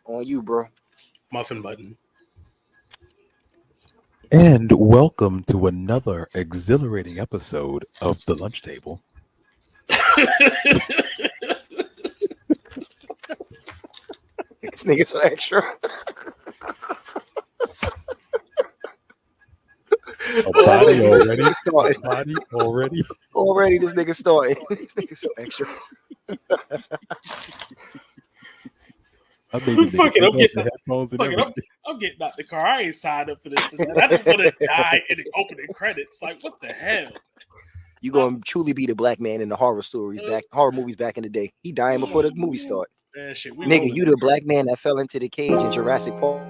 On you, bro. Muffin button. And welcome to another exhilarating episode of The Lunch Table. This nigga so extra. A body already? Started. Body already? Already, this nigga started. This nigga so extra. I made the Fuck it, nigga I'm take getting off the headphones and Fuck it, everything. I'm getting out the car. I ain't signed up for this. I just want to die in the opening credits. Like, what the hell? You gonna truly be the black man in the horror movies back in the day. He dying before the movie start. Man, shit, we Nigga, rolling. you the black man that fell into the cage in Jurassic Park.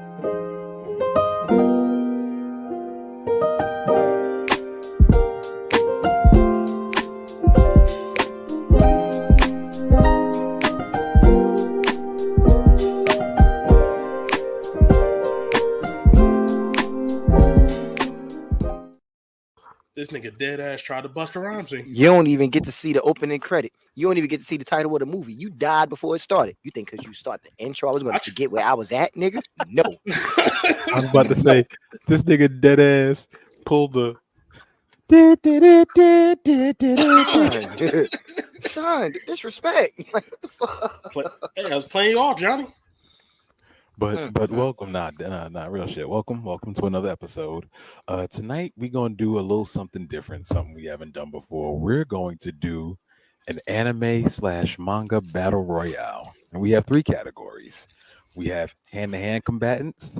This nigga dead ass tried to bust a rhyme scene. You don't even get to see the opening credit. You don't even get to see the title of the movie. You died before it started. You think because you start the intro, I was going to forget where I was at, nigga? No. I was about to say, this nigga dead ass pulled the. Son, disrespect. Like, what the fuck? Hey, I was playing you off, Johnny. But welcome, not real shit. Welcome to another episode. Tonight we're gonna do a little something different, something we haven't done before. We're going to do an anime/manga battle royale, and we have three categories. We have hand-to-hand combatants,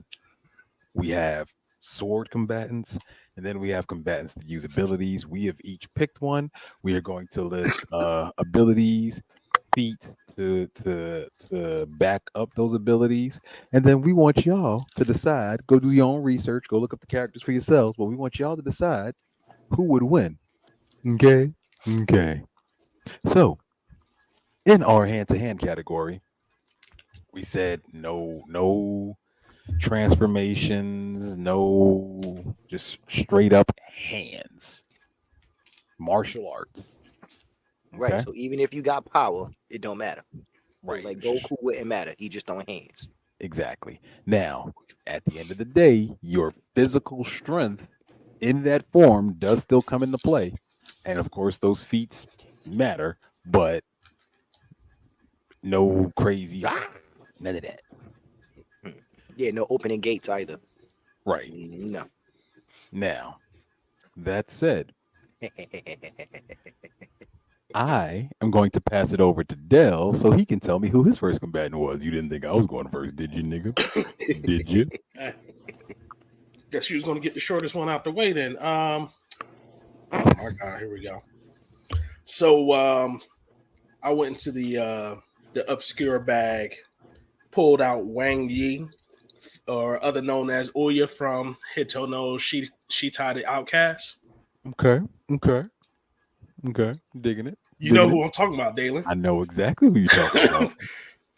we have sword combatants, and then we have combatants that use abilities. We have each picked one. We are going to list abilities, feats to back up those abilities, and then we want y'all to decide. Go do your own research, go look up the characters for yourselves, but we want y'all to decide who would win. Okay. So in our hand-to-hand category, we said no transformations, no, just straight up hands, martial arts. Right. So even if you got power, it don't matter. Right. Like Goku wouldn't matter. He just on hands. Exactly. Now, at the end of the day, your physical strength in that form does still come into play. And of course, those feats matter, but no crazy, none of that. Yeah, no opening gates either. Right. No. Now, that said, I am going to pass it over to Dell so he can tell me who his first combatant was. You didn't think I was going first, did you, nigga? Did you? Guess you was gonna get the shortest one out the way then. Oh my god, here we go. So I went into the obscure bag, pulled out Wang Yi, or other known as Ouya from Hito no Shitai the Outcast. Okay. Digging it. You know who I'm talking about, Dalen. I know exactly who you're talking about.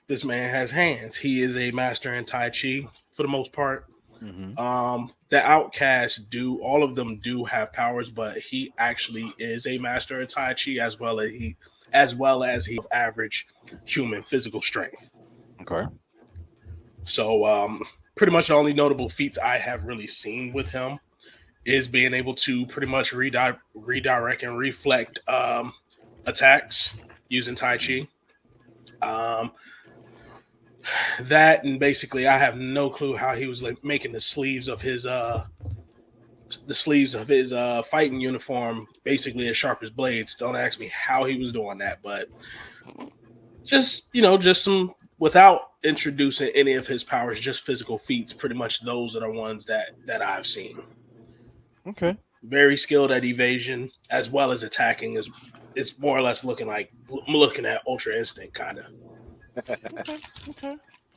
This man has hands. He is a master in Tai Chi for the most part. Mm-hmm. The outcasts all of them do have powers, but he actually is a master in Tai Chi as well as he average human physical strength. Okay. So pretty much the only notable feats I have really seen with him is being able to pretty much redirect and reflect attacks using Tai Chi. That, and basically I have no clue how he was like making the sleeves of his fighting uniform basically as sharp as blades. Don't ask me how he was doing that, but just some, without introducing any of his powers, just physical feats. Pretty much those are the ones that I've seen. Okay. Very skilled at evasion as well as attacking. It's more or less looking at Ultra Instinct kind of.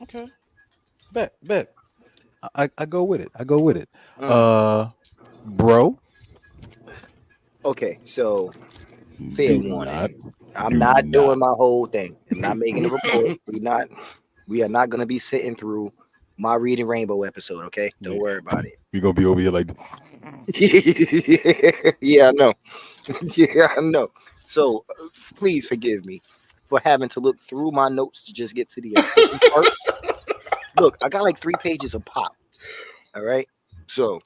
Okay. Bet. I go with it. Bro. Okay, so fair warning. I'm do not doing my whole thing. I'm not making a report. We are not gonna be sitting through my Reading Rainbow episode, okay? Don't worry about it. We're gonna be over here like Yeah, I know. Yeah, I know. So please forgive me for having to look through my notes to just get to the first. Look, I got like 3 pages of pop. All right. So,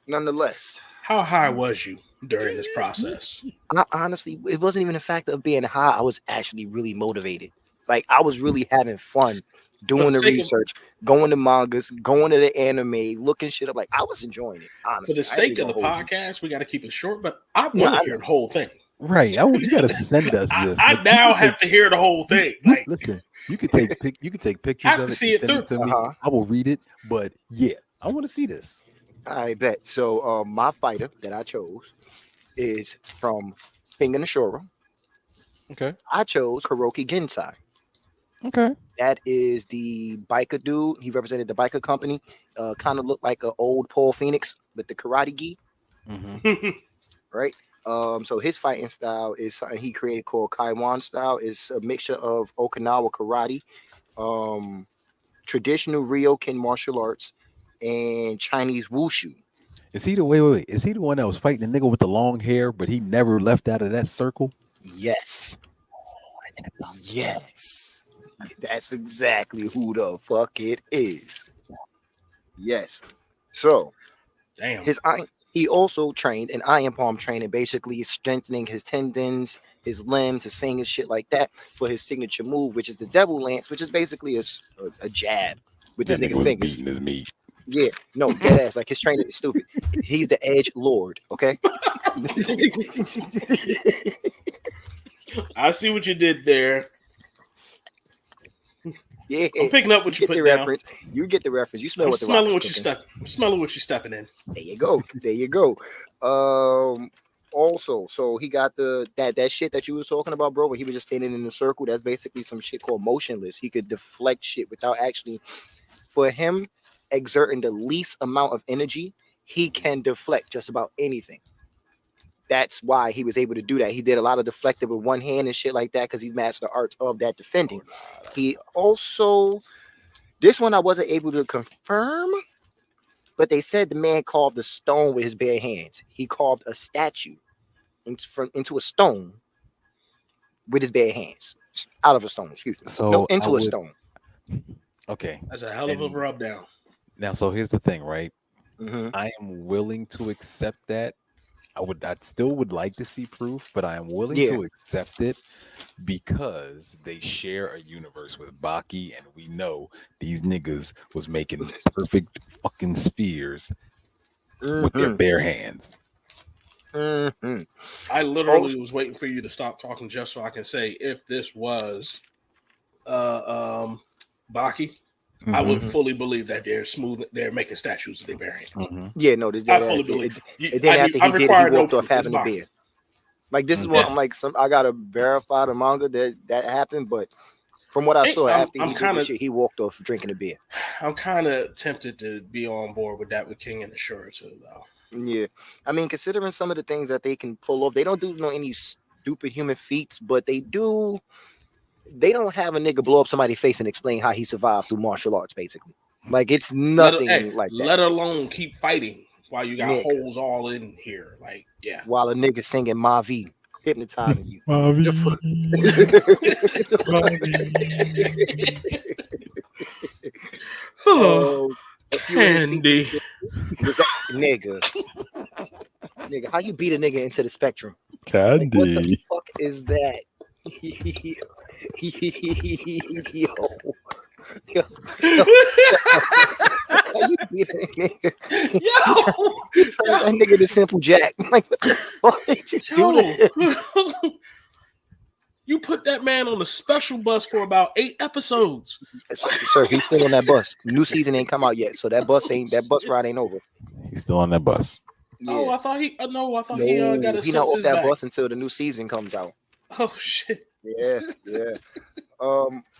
nonetheless, How high was you during this process? I honestly, it wasn't even a fact of being high. I was actually really motivated. Like I was really having fun For the doing the sake of research, going to mangas, going to the anime, looking shit up. Like I was enjoying it. for Honestly, the I ain't sake of gonna the hold you. podcast, we got to keep it short. But I No, want I to hear the whole thing. Right. You got to send us this. I now have to hear the whole thing. Like, listen, you could take I pictures have of to it see and it send it through. to me. Uh-huh. I will read it. But yeah, I want to see this. I bet. So, my fighter that I chose is from King and Ashura. Okay. I chose Hiroki Gensai. Okay. That is the biker dude. He represented the biker company. Kind of looked like an old Paul Phoenix with the karate gi, Mm-hmm. right? So his fighting style is something he created called Kaiwan style. It's a mixture of Okinawa karate, um, traditional Ryokan martial arts, and Chinese wushu. Is he the wait? Is he the one that was fighting the nigga with the long hair, but he never left out of that circle? Yes, yes, that's exactly who the fuck it is. Yes. So Damn. he also trained in iron palm training, basically strengthening his tendons, his limbs, his fingers, shit like that, for his signature move, which is the devil lance, which is basically a jab with That his nigga nigga was fingers. beating his meat. Yeah, no, dead ass. Like his training is stupid. He's the edge lord, okay? I see what you did there. Yeah, I'm picking up you what you get the put down. reference. You get the reference. You smell I'm what the rock smelling is what you cooking. step. I'm smelling what you're stepping in. There you go. There you go. Also, so he got that shit that you was talking about, bro, where he was just standing in a circle. That's basically some shit called motionless. He could deflect shit without actually, for him, exerting the least amount of energy, he can deflect just about anything. That's why he was able to do that. He did a lot of deflecting with one hand and shit like that because he's mastered the arts of that defending. He also, this one I wasn't able to confirm, but they said the man carved a stone with his bare hands. He carved a statue into a stone with his bare hands, out of a stone. Excuse me. So No, I into a would. stone. Okay. That's a hell of a And rub down. now, so here's the thing, right? Mm-hmm. I am willing to accept that. I still would like to see proof, but I am willing Yeah. to accept it because they share a universe with Baki, and we know these niggas was making perfect fucking spears with their Mm-hmm. bare hands. Mm-hmm. I literally was waiting for you to stop talking just so I can say if this was Baki, I would Mhm. fully believe that they're making statues with their bare hands. Mm-hmm. Yeah, no, this I dead fully ass. believe. And then after he did it, he walked off having a Baki. beer. Like this is Mhm. what I'm like. I gotta verify the manga that happened, but from what I saw after he did this shit, he walked off drinking a beer. I'm kind of tempted to be on board with that with King and Ashura too, though. Yeah, I mean, considering some of the things that they can pull off, they don't do any stupid human feats, but they do. They don't have a nigga blow up somebody's face and explain how he survived through martial arts, basically. Like it's nothing like that. Let alone keep fighting while you got Nigga. holes all in here. Like, yeah. While a nigga singing Mavi, hypnotizing you. A few of his Candy. features was that nigga. Nigga, how you beat a nigga into the spectrum? Like, what the Candy. fuck is that? Yo. How you beat a nigga? You turned that nigga to Simple Jack. Like, what the fuck did you do to him? You put that man on a special bus for about 8 episodes. Sir, he's still on that bus. New season ain't come out yet, so that bus ride ain't over. He's still on that bus. Yeah. Oh, I thought he got his he not off senses that back. bus until the new season comes out. Oh shit. Yeah.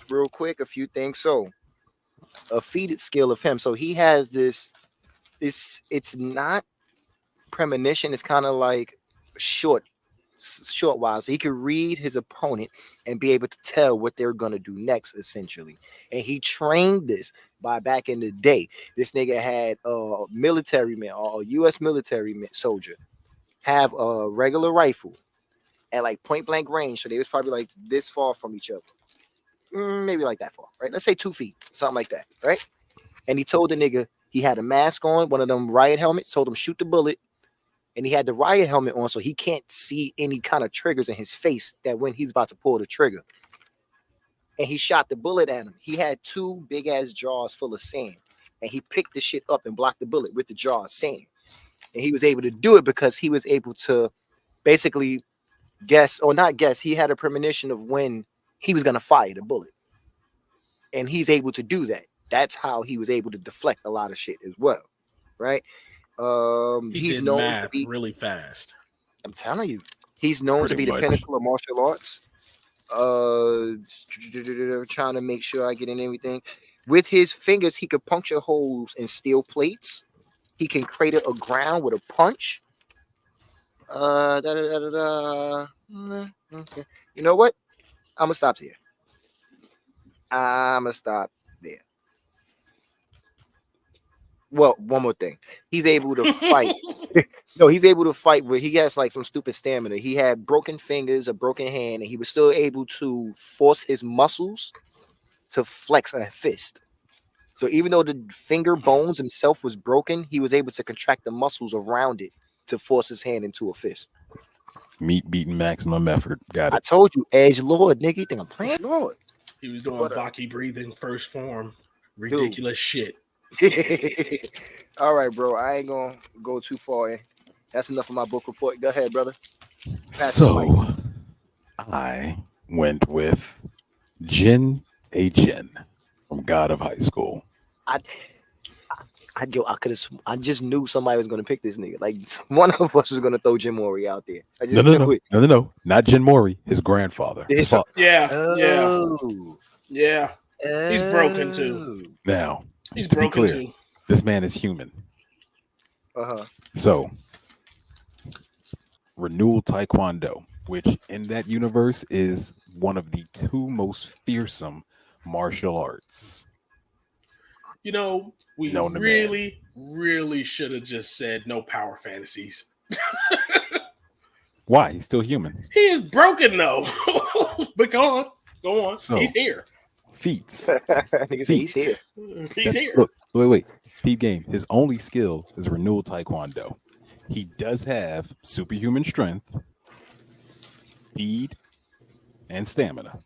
Real quick, a few things. So, a feated skill of him. So he has this. It's not premonition. It's kind of like short wise. He could read his opponent and be able to tell what they're gonna do next, essentially. And he trained this by back in the day. This nigga had a military man or a U.S. military soldier have a regular rifle at like point blank range. So they was probably like this far from each other. Maybe like that far, right? Let's say 2 feet, something like that, right? and he told the nigga he had a mask on, one of them riot helmets. Told him shoot the bullet, and he had the riot helmet on, so he can't see any kind of triggers in his face. That when he's about to pull the trigger, and he shot the bullet at him. He had 2 big ass jars full of sand, and he picked the shit up and blocked the bullet with the jar of sand. And he was able to do it because he was able to basically guess, or not guess. He had a premonition of when he was gonna fire the bullet, and he's able to do that. That's how he was able to deflect a lot of shit as well, right? He's did known to math be. really fast. I'm telling you, he's known to Pretty be much. the pinnacle of martial arts. Trying to make sure I get in everything. With his fingers, he could puncture holes in steel plates. He can crater a ground with a punch. Da, da, da, da, da. Okay. You know what? I'm gonna stop there. I'm gonna stop there. Well, one more thing. He's able to fight. No, he's able to fight where he has like some stupid stamina. He had broken fingers, a broken hand, and he was still able to force his muscles to flex a fist. So even though the finger bones himself was broken, he was able to contract the muscles around it to force his hand into a fist. Meat beating maximum effort. Got I it. told you, Edge Lord, nigga. You think I'm playing Lord? He was doing But, Baki breathing first form. Ridiculous shit. All right, bro. I ain't gonna go too far in. That's enough of my book report. Go ahead, brother. Pass the mic. So I went with Jin Tae-jin from God of High School. I could have. I just knew somebody was gonna pick this nigga. Like one of us was gonna throw Jim Mori out there. I just knew it. No. Not Jin Mori, his grandfather. His father. Yeah, Oh, yeah. He's broken too. Now, He's to be broken clear, too. this man is human. Uh-huh. So, Renewal Taekwondo, which in that universe is one of the 2 most fearsome martial arts. You know, we Known to really should have just said no power fantasies. Why? He's still human. He is broken though. But go on. So- He's here. Feats. Nigga say he's here. He's here. Look, wait. Peep game. His only skill is Renewal Taekwondo. He does have superhuman strength, speed, and stamina.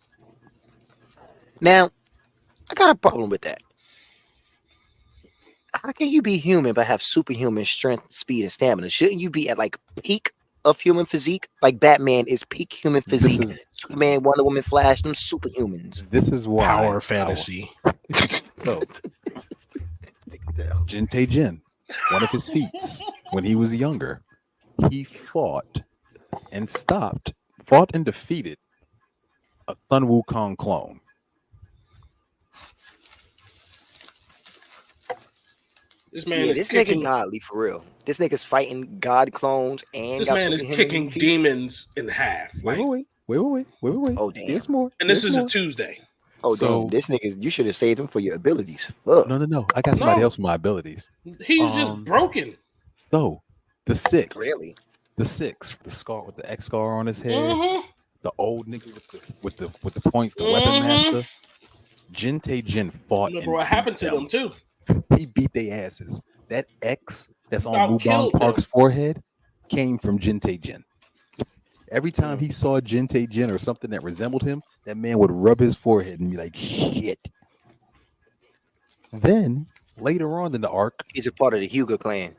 Now, I got a problem with that. How can you be human but have superhuman strength, speed, and stamina? Shouldn't you be at like peak of human physique? Like Batman is peak human physique. Superman, Wonder Woman, Flash, them superhumans. This is why Power fantasy. So, Jin Tae-jin, one of his feats when he was younger, he fought and defeated a Sun Wukong clone. This man Yeah, is this kicking, nigga godly for real. This nigga's fighting god clones and this got man is superhuman kicking feet. demons in half. Like, Wait. Oh, damn. There's more. and this There's is more. a Tuesday. Oh, So- damn. This nigga, you should have saved him for your abilities. Fuck. No. I got somebody No. else for my abilities. He's just broken. So, the 6. Really? The 6. The scar with the X scar on his head. Mhm. The old nigga with the points, the weapon Mhm. master. Jin Tae-jin fought. Remember and what beat happened to them too. He beat their asses. That X that's on About Wubong killed them. Park's forehead came from Jin Tae-jin. Every time he saw Jin Tae-jin or something that resembled him, that man would rub his forehead and be like, shit. Then, later on in the arc, He's a part of the Hyuga clan.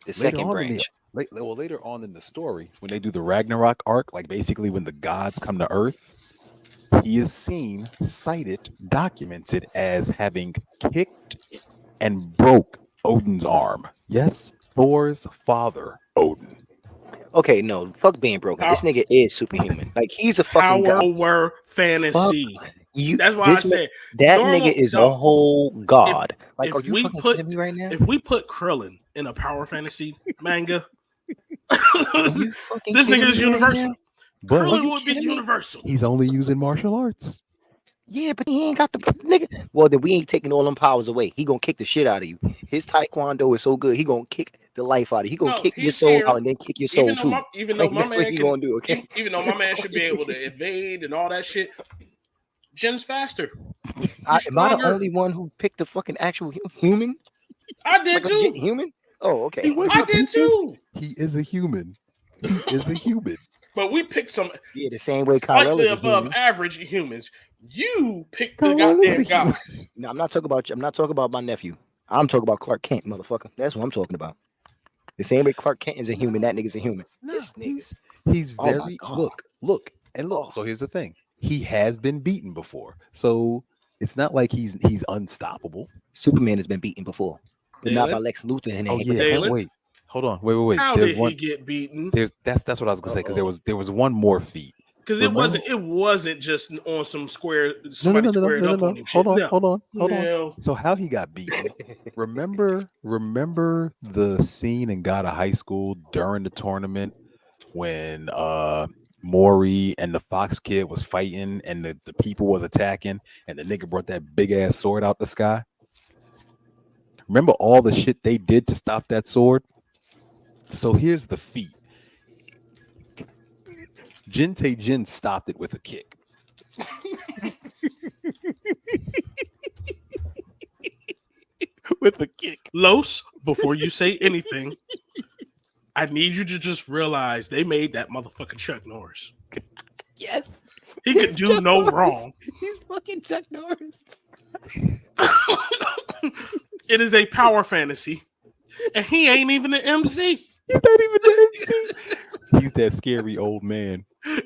The second branch. later on in the story, when they do the Ragnarok arc, like basically when the gods come to Earth, he is seen, cited, documented as having kicked and broke Odin's arm. Yes, Thor's father, Odin. Okay, no, fuck being broken. This nigga is superhuman. Like he's a fucking god. Power fantasy. You, That's why I this said that normal- nigga is no. a whole god. Like, if are you we fucking put- kidding me right now? if we put Krillin in a power fantasy manga, Are you fucking this kidding nigga is me right universal. now? But Krillin would be kidding me? universal. he's only using martial arts. Yeah, but he ain't got the nigga. Well, then we ain't taking all them powers away. He gonna kick the shit out of you. His taekwondo is so good. He gonna kick the life out of you. He gonna No, kick your he's soul here. out and then kick your soul too. Even though Like, my that's what man he can, gonna do. Okay. even though my man should be able to evade and all that shit, Jin's faster. Am I the stronger. only one who picked the fucking actual human? I did Like legit too. human? Oh, okay. He was I did too. He is a human. He is a human. But we picked some Yeah, the same way Kyle slightly is a above human. average humans. You picked the Kyle-El is a goddamn guy. human. No, I'm not talking about you. I'm not talking about my nephew. I'm talking about Clark Kent, motherfucker. That's what I'm talking about. The same way Clark Kent is a human, that nigga's a human. No, This nigga's he's Oh my very God. look. Oh. So here's the thing. He has been beaten before. So it's not like he's unstoppable. Superman has been beaten before, but not by Dalen? Lex Luthor. And Oh with yeah. the Dalen? hand. Wait. Hold on. Wait. How There's did one. he get beaten? That's what I was gonna say because Uh-oh. there was one more feat. Because it wasn't just on some square somebody squared up on him. Hold on. No. Hold on. So how he got beaten? Remember the scene in God of High School during the tournament when Maury and the Fox kid was fighting and the people was attacking and the nigga brought that big ass sword out the sky? Remember all the shit they did to stop that sword? So here's the feat. Jin stopped it with a kick. With a kick. Los, before you say anything, I need you to just realize they made that motherfucking Chuck Norris. Yes. He could do Chuck no Norris. wrong. He's fucking Chuck Norris. It is a power fantasy. And he ain't even an MC. He's not even the MC. He's that scary old man. You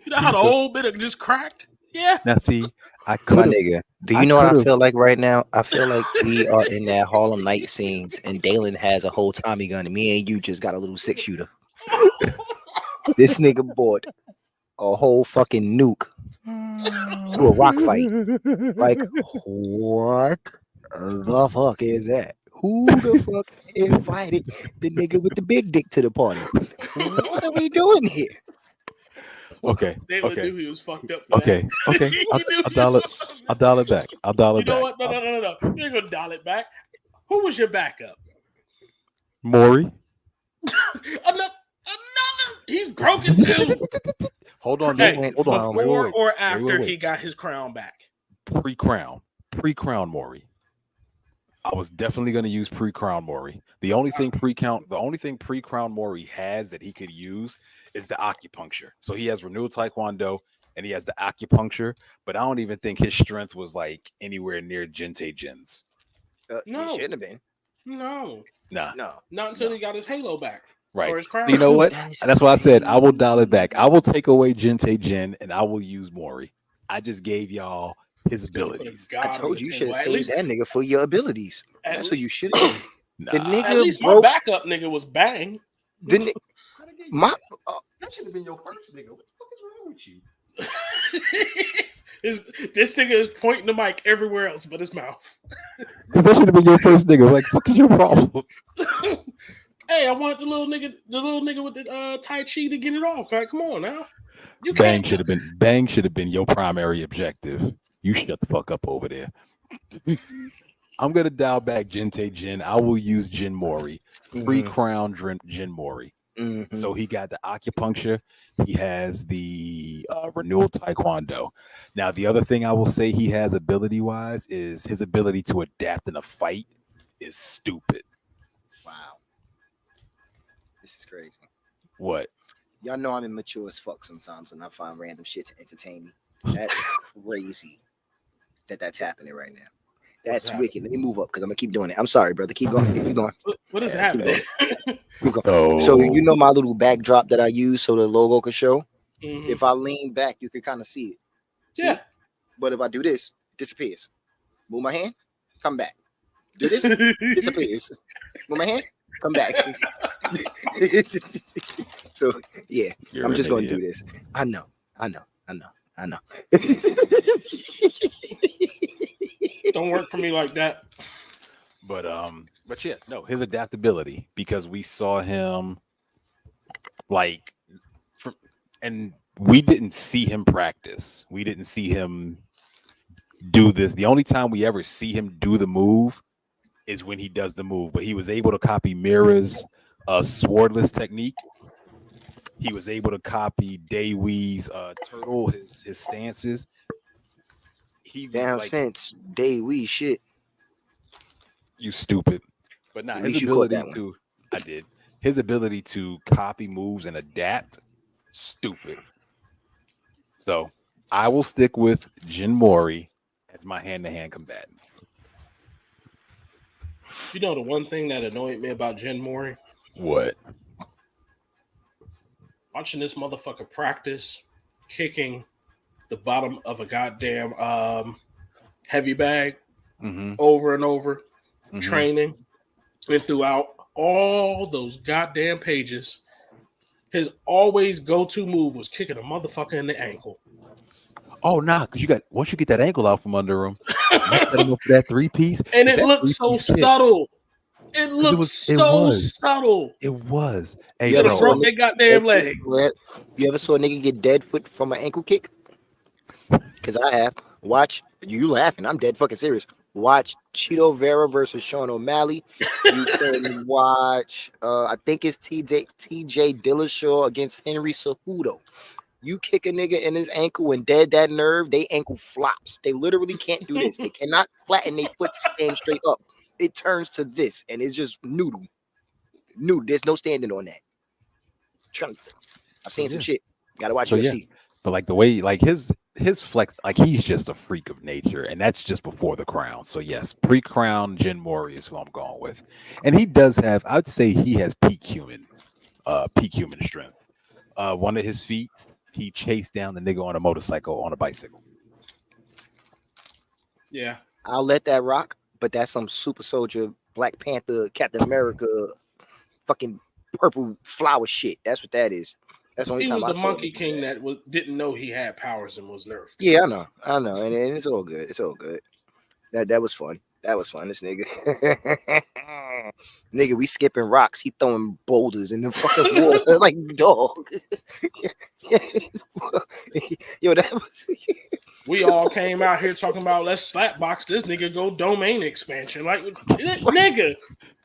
know how the old bit just cracked? Yeah. Now see, I My could nigga, do you I know what I could've- feel like right now? I feel like we are in that Harlem Night scenes, and Dalen has a whole Tommy gun, and me and you just got a little 6-shooter. This nigga bought a whole fucking nuke to a rock fight. Like, what the fuck is that? Who the fuck invited the nigga with the big dick to the party? What are we doing here? Okay. David Okay. knew he was fucked up. For Okay. that. Okay. He I'll knew he dial it. was fucked I'll up. dial it back. I'll dial it You know back. what? No. You're gonna dial it back. Who was your backup? Maury. Another. He's broken too. Hold on. Hey, Hold on. before Wait. or after wait. he got his crown back. Pre-crown Maury. I was definitely going to use pre-crown Maury. The only thing pre-crown Maury has that he could use is the acupuncture. So he has renewed taekwondo and he has the acupuncture, but I don't even think his strength was like anywhere near Jin's. No. It shouldn't have been. No, Nah. No. not until he got his halo back. Right. Or his crown. So you know what? That is That's why I said I will dial it back. I will take away Jin and I will use Maury. I just gave y'all his abilities. I told you should have saved that nigga for your abilities. At That's what you should have. Nah. The nigga At least my broke backup nigga was Bang. the ni- my That should have been your first nigga. What the fuck is wrong with you? This nigga is pointing the mic everywhere else but his mouth. That should have been your first nigga. Like, what is your problem? Hey, I want the little nigga with the Tai Chi to get it off. Like, come on now. You Bang can't. should have been your primary objective. You shut the fuck up over there. I'm gonna dial back Jin. I will use Jin Mori. Pre-crown Jin Mori. Mhm. So he got the acupuncture. He has the renewal taekwondo. Now, the other thing I will say he has ability-wise is his ability to adapt in a fight is stupid. Wow. This is crazy. What? Y'all know I'm immature as fuck sometimes, and I find random shit to entertain me. That's crazy that's happening right now. That's wicked. Let me move up because I'm gonna keep doing it. I'm sorry, brother. Keep going. Keep going. What is Yeah, keep happening? Keep going. So you know my little backdrop that I use so the logo could show. Mhm. If I lean back, you can kind of see it. See? Yeah. But if I do this, it disappears. Move my hand, come back. Do this, disappears. Move my hand, come back. So yeah, You're I'm an just going to idiot. do this. I know. Don't work for me like that. But yeah, no, his adaptability, because we saw him like and we didn't see him practice. We didn't see him do this. The only time we ever see him do the move is when he does the move. But he was able to copy Mira's swordless technique. He was able to copy Daewi's turtle, his stances. he was Down like, since day we shit. you stupid. But At his least you caught ability that one. to, I did. His ability to copy moves and adapt, stupid. So I will stick with Jin Mori as my hand-to-hand combatant. You know the one thing that annoyed me about Jen Mori? What? Watching this motherfucker practice kicking the bottom of a goddamn heavy bag Mm-hmm. over and over, Mm-hmm. training, and throughout all those goddamn pages, his always go-to move was kicking a motherfucker in the ankle. Oh, nah, because once you get that ankle out from under him, you set him up for that 3-piece. And It's it that looked so 3-piece kick. subtle. It 'Cause looked so subtle. It was. Hey, You You could ever have saw bro. broke a that nigga goddamn dead foot leg. you ever saw a nigga get dead foot from an ankle kick? Because I have. Watch. You laughing. I'm dead fucking serious. Watch Cheeto Vera versus Sean O'Malley. You can watch, I think it's TJ Dillashaw against Henry Cejudo. You kick a nigga in his ankle and dead that nerve, they ankle flops. They literally can't do this. They cannot flatten their foot to stand straight up. It turns to this, and it's just noodle. Noodle. There's no standing on that. I've seen some Yeah. shit. Gotta watch So yeah, UFC. but like the way, like his flex, like he's just a freak of nature, and that's just before the crown. So yes, pre-crown Jin Mori is who I'm going with, and he does have, I'd say he has peak human strength. One of his feats, he chased down the nigga on a motorcycle on a bicycle. Yeah. I'll let that rock, but that's some super soldier, Black Panther, Captain America, fucking purple flower shit. That's what that is. That's the only He time was I the saw Monkey him do King that. that didn't know he had powers and was nerfed. Yeah, I know, and it's all good. It's all good. That was fun. That was fun. This nigga, nigga, we skipping rocks. He throwing boulders in the fucking water like dog. Yo, that was. We all came out here talking about let's slapbox this nigga, go domain expansion. Like, nigga.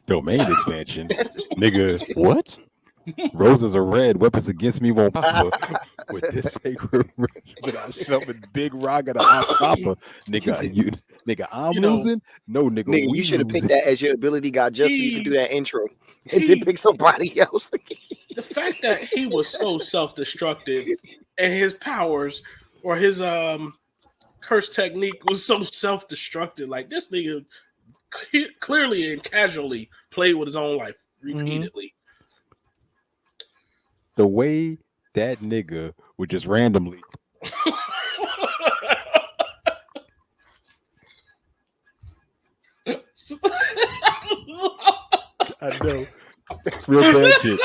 Domain expansion, nigga. What? Roses are red. Weapons against me won't prosper. With this sacred but I shove a big rock at a hopstopper. Nigga, I'm You know, losing. No, nigga, Nigga, we you should have picked losing. that as your ability guy just so you could do He- that intro and then pick somebody else. the fact that he was so self-destructive and his powers or his curse technique was so self-destructive. Like this nigga clearly and casually played with his own life repeatedly. The way that nigga would just randomly. I know. Real bad shit.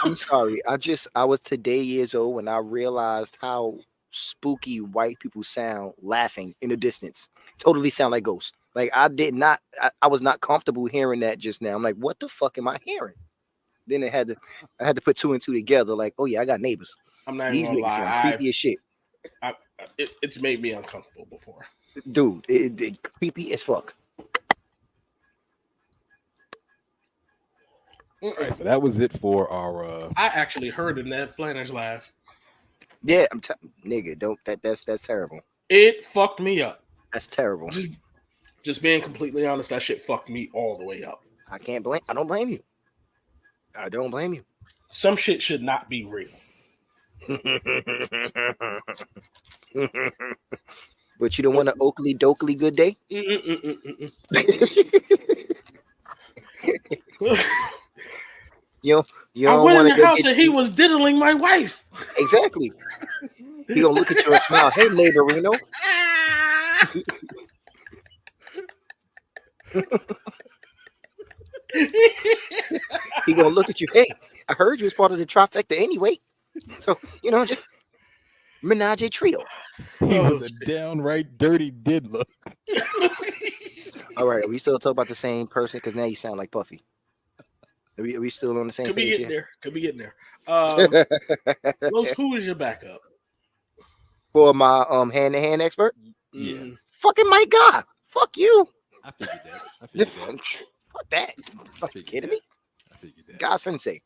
I'm sorry. I was today years old when I realized how spooky white people sound laughing in the distance. Totally sound like ghosts. Like I was not comfortable hearing that just now. I'm like, what the fuck am I hearing? Then I had to put two and two together. Like, oh yeah, I got neighbors. I'm not even These gonna niggas sound lie. creepy as shit, It's made me uncomfortable before. dude. It creepy as fuck. All right, so that was it for our. I actually heard in that Flanders laugh. Yeah, nigga, don't that's terrible. It fucked me up. That's terrible. Just being completely honest, that shit fucked me all the way up. I don't blame you. I don't blame you. Some shit should not be real. But you don't want an Oakley Dokley good day? You I don't went want in the house and he was diddling my wife. Exactly. He gonna look at you and smile. Hey, neighborino. He gonna look at you. Hey, I heard you was part of the trifecta anyway. So just menage a trio. He was a downright dirty diddler. All right, are we still talking about the same person? Because now you sound like Puffy. Are we still on the same Could be page getting here? there. Could be getting there. Los, who is your backup? For my hand-to-hand expert? Yeah. Fucking my God. Fuck you. I figured that. Fuck that. Fucking kidding me? I figured that. God Sensei.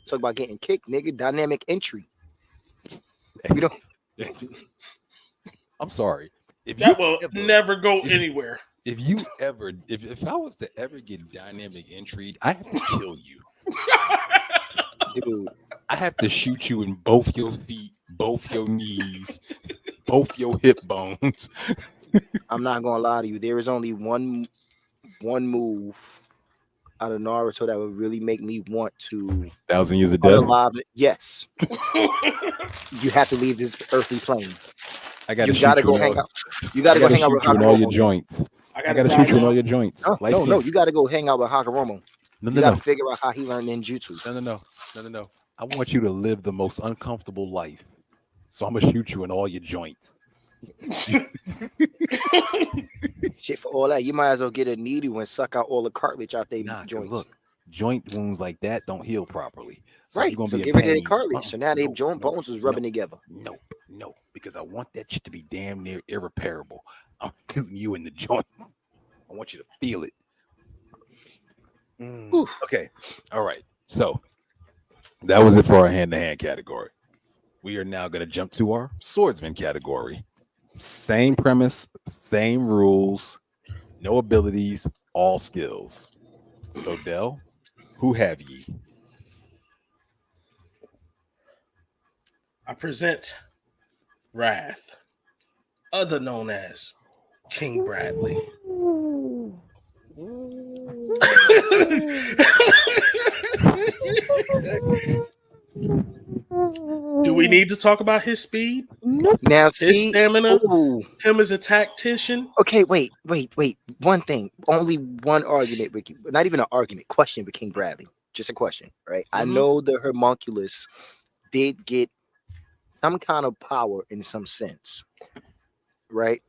Talk about getting kicked, nigga. Dynamic entry. We don't. I'm sorry. If That you will ever, never go if- anywhere. if I was to ever get dynamic intrigue, I have to kill you. Dude, I have to shoot you in both your feet, both your knees, both your hip bones. I'm not gonna lie to you. There is only one move out of Naruto that would really make me want to 1,000 years of death. unalive it. Yes, you have to leave this earthly plane. I gotta You shoot gotta you go in hang all. out. You gotta I go gotta hang out with shoot you in all your Hakaromo. joints. I gotta gotta die shoot you in now. all your joints. No, you gotta go hang out with Hakaromo. No, You no, gotta no. figure out how he learned ninjutsu. No. I want you to live the most uncomfortable life. So I'm gonna shoot you in all your joints. Shit, for all that, you might as well get a needle and suck out all the cartilage out their Nah, 'cause joints. look, joint wounds like that don't heal properly. So Right. you're gonna So be in get rid of the pain. cartilage. So now they joint No, bones is rubbing together. no, because I want that shit to be damn near irreparable. I'm shooting you in the joint. I want you to feel it. Oof. Okay. All right. So that was it for our hand-to-hand category. We are now going to jump to our swordsman category. Same premise, same rules, no abilities, all skills. So, Del, who have ye? I present Wrath, other known as King Bradley. Do we need to talk about his speed? Now His see, stamina? ooh. Him as a tactician? Okay, wait. One thing, only one argument with not even an argument, question with King Bradley. Just a question, right? I Mhm. know the homunculus did get some kind of power in some sense, right?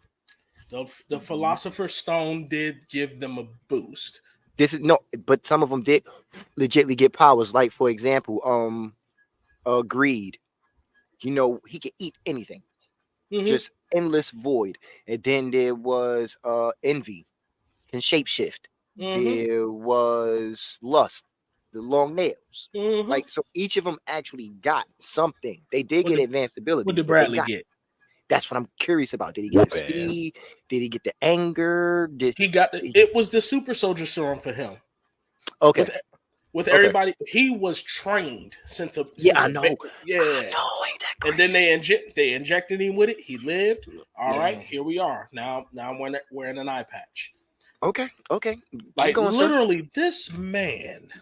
The Philosopher's Stone did give them a boost. This is no, but some of them did legitly get powers. Like for example, greed. You know, he could eat anything, Mhm. just endless void. And then there was envy, can shapeshift. Mhm. There was lust, the long nails. Mhm. Like so, each of them actually got something. They did What get did- advanced abilities. What did but they Bradley got- get? That's what I'm curious about. Did he get the Whoop ass. speed? Did he get the anger? He got it was the super soldier serum for him. Okay. With Okay. everybody, he was trained since a Yeah, since I a know. ba- yeah. I know, ain't that crazy? And then they injected him with it. He lived. All right, Yeah. here we are. Now I'm wearing an eye patch. Okay. Keep Like going, sir. literally, this man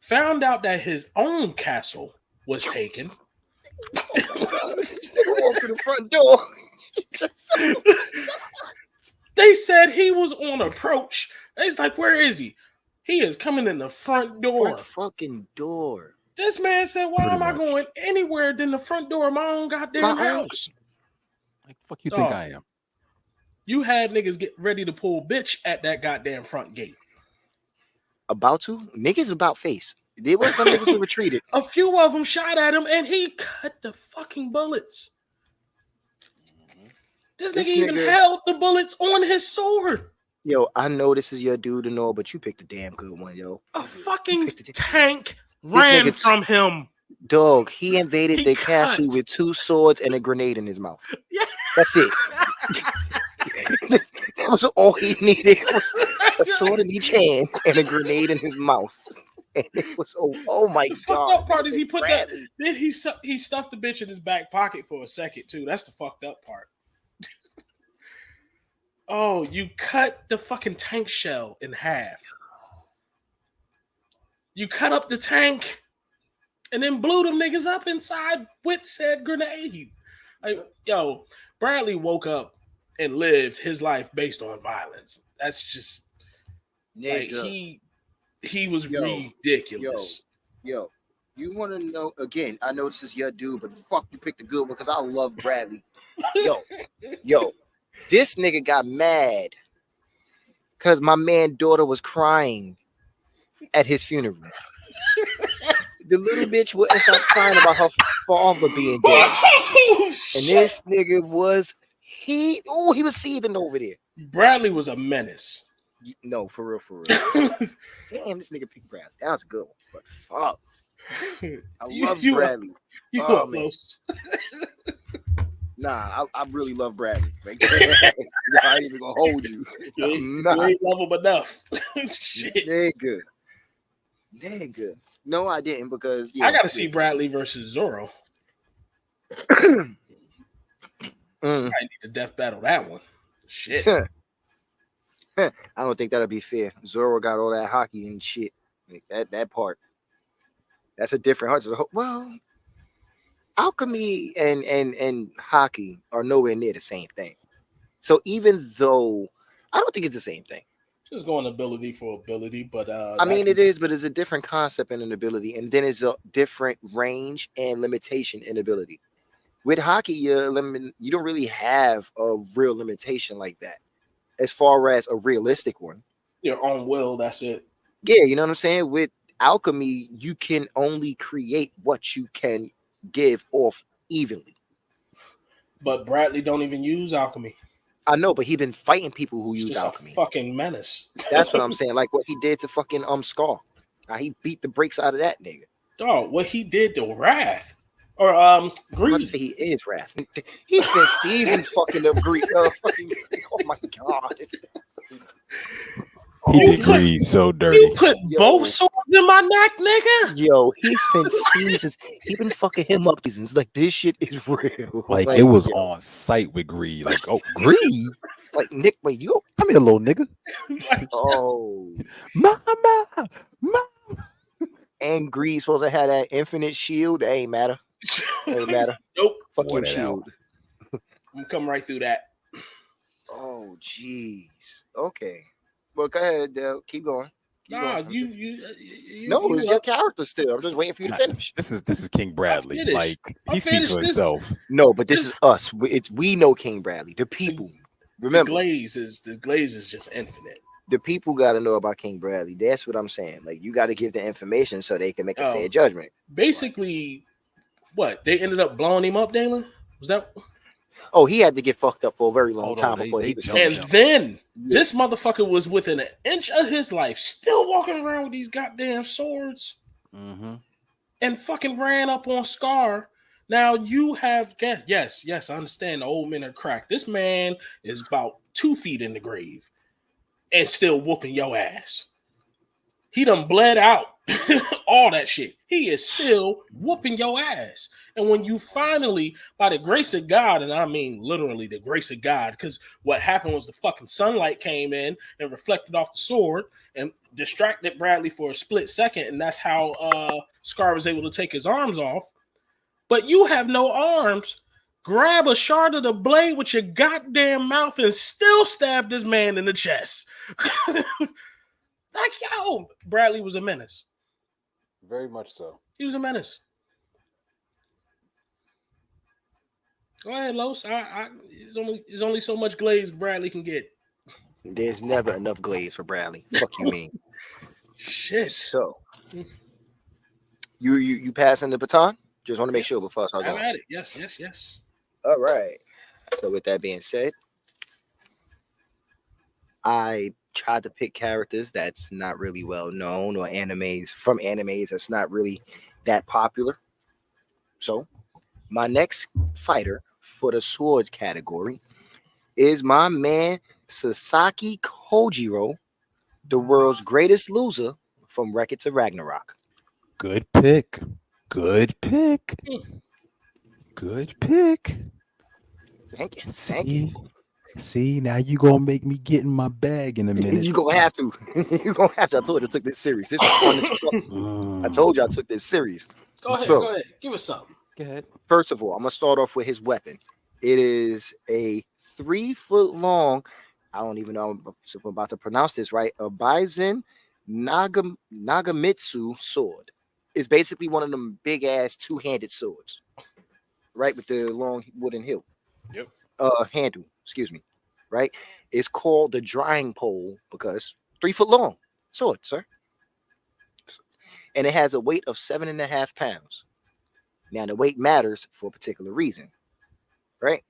found out that his own castle was taken. This nigga walked through the front door. They said he was on approach. It's like, where is he? He is coming in the front door. Front fucking door. This man said, why Pretty am I much. going anywhere than the front door of my own goddamn My own- house? Like, fuck you think Dog. I am? You had niggas get ready to pull bitch at that goddamn front gate. About to? Niggas about face. There was some niggas who retreated. A few of them shot at him and he cut the fucking bullets. This nigga even held the bullets on his sword. Yo, I know this is your dude and all, but you picked a damn good one, yo. A fucking picked it. tank ran nigga- from him. Dog, he invaded He the castle cut. with 2 swords and a grenade in his mouth. Yeah. That's it. That was all he needed. Was a sword in each hand and a grenade in his mouth. And it was oh my The god. fucked up part is he put that. Bradley. Then he stuffed the bitch in his back pocket for a second too. That's the fucked up part. Oh, you cut the fucking tank shell in half. You cut up the tank and then blew them niggas up inside with said grenade. Like, yo, Bradley woke up and lived his life based on violence. That's just like Nigga. he was Yo, ridiculous. Yo, you want to know again? I know this is your dude, but fuck, you picked a good one because I love Bradley. Yo, this nigga got mad because my man daughter was crying at his funeral. The little bitch wouldn't stop crying about her father being dead, and this nigga he was seething over there. Bradley was a menace. No, for real. Damn, this nigga picked Bradley. That was a good one, but fuck. I You love you up, Bradley. you Oh up, man, Los. nah, I really love Bradley. Like, I ain't even gonna hold you. I'm You not, ain't love him enough. Shit. nigga. Nigga. No, I didn't because I yeah. gotta see Bradley versus Zorro. Mm. Somebody need to death battle that one. Shit. I don't think that'll be fair. Zoro got all that hockey and shit. Like that part. That's a different heart. Well, alchemy and hockey are nowhere near the same thing. So even though I don't think it's the same thing. Just going ability for ability, but I that mean, can it is, but it's a different concept and an ability, and then it's a different range and limitation in ability. With hockey, you don't really have a real limitation like that, as far as a realistic one. your own will. That's it. Yeah, you know what I'm saying? With alchemy, you can only create what you can give off evenly. But Bradley don't even use alchemy. I know, but he been fighting people who He's use just a alchemy. fucking menace. That's what I'm saying. Like what he did to fucking Scar. He beat the brakes out of that nigga. Dog, what he did to Wrath or I'm about to Greed. say he is Wrath. He spent seasons fucking up Greek. Fucking, oh my god. He You did put Greed so you dirty. put both Yo, swords in my neck, nigga. yo, he spent seasons. He been fucking him up seasons. Like this shit is real. Like it Like was yo, on site with Greed. Like, oh, Greed? like Nick, wait, you Come here, little nigga. Like, oh. Mama, mama. And Greed's supposed to have that infinite shield. That ain't matter. Ain't matter. nope. Fuck Wore your that out. shield. I'm gonna come right through that. Oh, jeez. Okay. Well, go ahead, Dale. Keep going. Keep Nah, going. No, you it's your up. character still. I'm just waiting for you to Nah, finish. this is King I'm Bradley. finished. Like I'm he speaks for finished. This himself. No, but this This- is us. We know King Bradley. The people. the Remember, glaze is just infinite. the people got to know about King Bradley. That's what I'm saying. Like, you got to give the information so they can make a fair Um, judgment. basically, what they ended up blowing him up, Dalen? Was that? Oh, he had to get fucked up for a very long Hold time on, before they he was jumped And finished. him. then this motherfucker was within an inch of his life, still walking around with these goddamn swords, Mm-hmm. and fucking ran up on Scar. Now you have yes, I understand the old men are cracked. This man is about 2 feet in the grave and still whooping your ass. He done bled out. All that shit. He is still whooping your ass. And when you finally, by the grace of God, and I mean literally the grace of God, because what happened was the fucking sunlight came in and reflected off the sword and distracted Bradley for a split second, and that's how Scar was able to take his arms off. But you have no arms. Grab a shard of the blade with your goddamn mouth and still stab this man in the chest. Like, yo, Bradley was a menace. Very much so. He was a menace. Go ahead, Los. There's only so much glaze Bradley can get. There's never enough glaze for Bradley. Fuck you mean. Shit. So you passing the baton? Just want to make sure before I start Have going. at it. Yes. All right. So with that being said, I tried to pick characters that's not really well known or animes that's not really that popular. So my next fighter for the sword category is my man Sasaki Kojiro, the world's greatest loser from Wreck-It to Ragnarok. Good pick. Good pick. Good pick. Thank you. Thank you. See, now you gonna make me get in my bag in a minute. You're gonna have to. You're gonna have to. I told you I took this serious. This is fun as fuck. I told you I took this serious. Go ahead. So- Go ahead. Give us something. Go ahead. First of all, I'm gonna start off with his weapon. It is a 3 foot long. I don't even know if I'm about to pronounce this right. A Bison Nagamitsu sword. It's basically one of them big ass 2-handed swords, right, with the long wooden hilt. Yep. Handle. Excuse me. Right. It's called the drying pole because 3 foot long sword, sir. And it has a weight of 7.5 pounds. Now, the weight matters for a particular reason, right?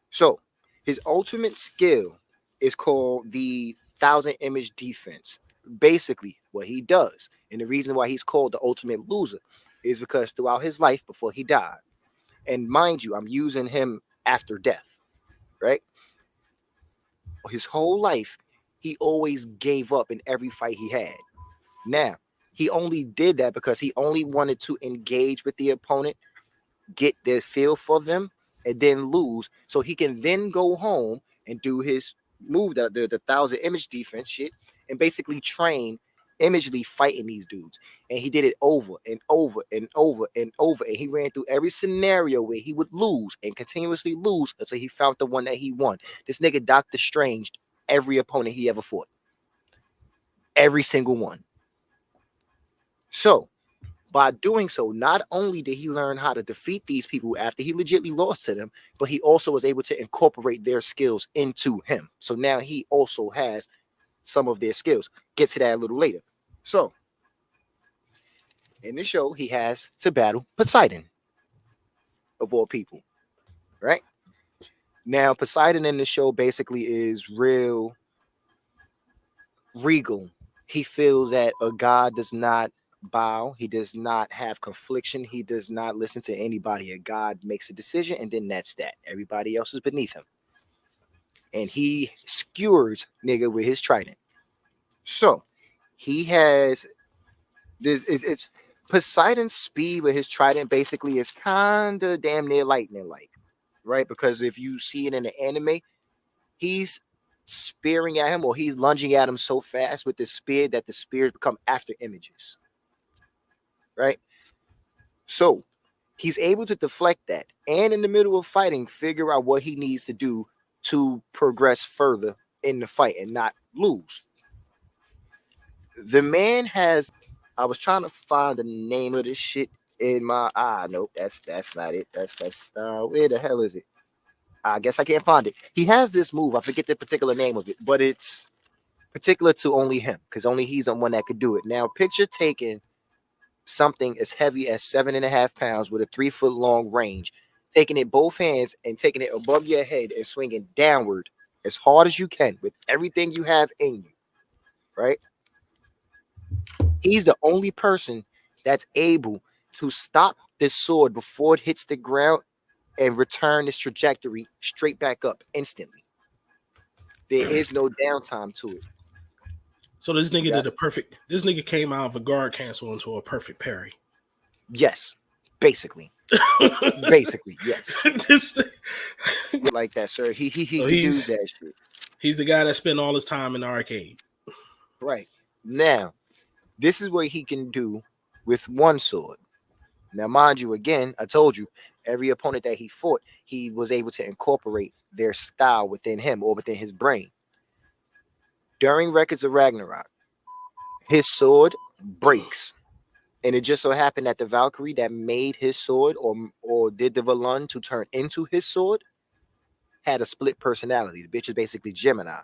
So, his ultimate skill is called the 1,000 image defense. Basically, what he does. And the reason why he's called the ultimate loser is because throughout his life before he died, and mind you, I'm using him after death, right? His whole life, he always gave up in every fight he had. Now, he only did that because he only wanted to engage with the opponent, get the feel for them, and then lose, so he can then go home and do his move, the thousand image defense shit, and basically train imagely fighting these dudes. And he did it over and over and over and over. And he ran through every scenario where he would lose and continuously lose until he found the one that he won. This nigga Doctor Strange every opponent he ever fought. Every single one. So by doing so, not only did he learn how to defeat these people after he legitimately lost to them, but he also was able to incorporate their skills into him. So now he also has some of their skills. Get to that a little later. So in the show, he has to battle Poseidon, of all people, right? Now, Poseidon in the show basically is real regal. He feels that a god does not bow. He does not have confliction. He does not listen to anybody. A god makes a decision, and then that's that. Everybody else is beneath him. And he skewers nigga with his trident. So he has this is it's Poseidon's speed with his trident basically is kind of damn near lightning like, right? Because if you see it in the anime, he's spearing at him or he's lunging at him so fast with the spear that the spears become after images, right? So he's able to deflect that and in the middle of fighting figure out what he needs to do to progress further in the fight and not lose. The man has, I was trying to find the name of this shit in my nope, that's not it. That's where the hell is it? I guess I can't find it. He has this move. I forget the particular name of it, but it's particular to only him because only he's the one that could do it. Now, picture taking something as heavy as 7.5 pounds with a 3 foot long range, taking it both hands and taking it above your head and swinging downward as hard as you can with everything you have in you, right? He's the only person that's able to stop this sword before it hits the ground and return this trajectory straight back up instantly. There is no downtime to it. So this nigga did a perfect. This nigga came out of a guard cancel into a perfect parry. Yes, basically. Basically, yes. Like that, sir. He so can do that shit. He's the guy that spent all his time in the arcade. Right. Now, this is what he can do with one sword. Now, mind you, again, I told you, every opponent that he fought, he was able to incorporate their style within him or within his brain. During Records of Ragnarok, his sword breaks. And it just so happened that the Valkyrie that made his sword or did the Valun to turn into his sword had a split personality. The bitch is basically Gemini.